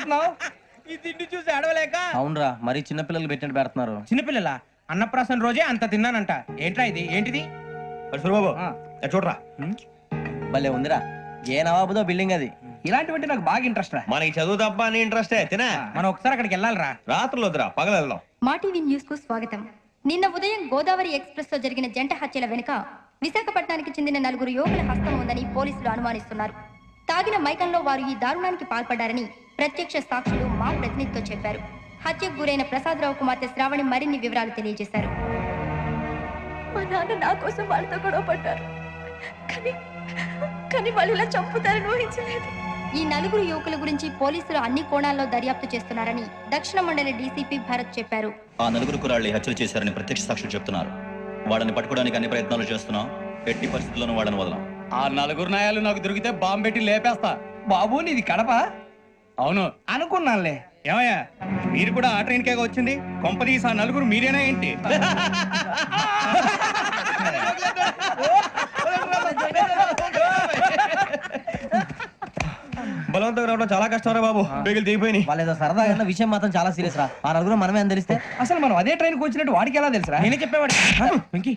ఏడుస్తున్నావు? ఈ తిండి చూసి ఏడవలేక. అవునరా, మరి చిన్నపిల్లలు పెట్టినట్టు పెడుతున్నారు. చిన్నపిల్లల అన్నప్రాసన రోజే అంత తిన్నానంట. ఏంట్రా ఇది? ఏంటిది? బాబు చూడరా, భలే ఉందిరా. ఏ నవాబుదో బిల్డింగ్ అది. ఇలాంటివంటే నాకు బాగా ఇంట్రెస్ట్ రా. మనకి చదువు తప్ప అని ఇంట్రెస్టే తినా. మనం ఒకసారి అక్కడికి వెళ్ళాలిరా. రాత్రులు వద్దురా, పగలు వెళ్దాం. మా టీవీ న్యూస్ కు స్వాగతం. నిన్న ఉదయం గోదావరి ఎక్స్ప్రెస్ లో జరిగిన జంట హత్యల వెనుక విశాఖపట్నానికి చెందిన 4 యువకుల హస్తం ఉందని పోలీసులు అనుమానిస్తున్నారు. తాగిన మైకంలో వారు ఈ దారుణానికి పాల్పడ్డారని ప్రత్యక్ష సాక్షులు మా ప్రతినిధితో చెప్పారు. హత్యకు గురైన ప్రసాదరావు కుమార్తె శ్రావణి మరిన్ని వివరాలు తెలియజేశారు. మా నాన్న నా కోసం వాళ్ళతో గొడవ పడ్డారు, కానీ వాళ్ళు ఇలా చంపుతారని ఊహించలేదు. ఈ 4 యువకుల గురించి పోలీసులు అన్ని కోణాల్లో దర్యాప్తు చేస్తున్నారని దక్షిణ మండలి డీసీపీ భరత్ చెప్పారు. ఆ 4 కుర్రాళ్ళు హత్యలు చేశారని ప్రత్యక్ష సాక్షులు చెప్తున్నారు. వాళ్ళని పట్టుకోవడానికి అన్ని ప్రయత్నాలు చేస్తున్నాం. ఎట్టి పరిస్థితుల్లోనూ వాళ్ళని వదలం. ఆ 4 నాయాలు నాకు దొరికితే బాంబు పెట్టి లేపేస్తా. బాబు నీది కడప? అవును అనుకున్నానులే. ఏమయ్యా, మీరు కూడా ఆ ట్రైన్ కేగా వచ్చింది? కొంపదీసి ఆ 4 మీరేనా ఏంటి? బలవంతంగా రావడం చాలా కష్టం రా బాబు. బేగులు దిగిపోయినాయి. వాళ్ళు ఏదో సరదాగా అన్న విషయం మాత్రం చాలా సీరియస్ రా. ఆ 4 మనమే అని తెలిస్తే అసలు మనం అదే ట్రైన్కి వచ్చినట్టు వాడికి ఎలా తెలుసురా? నేనే చెప్పేవాడు. వెంకీ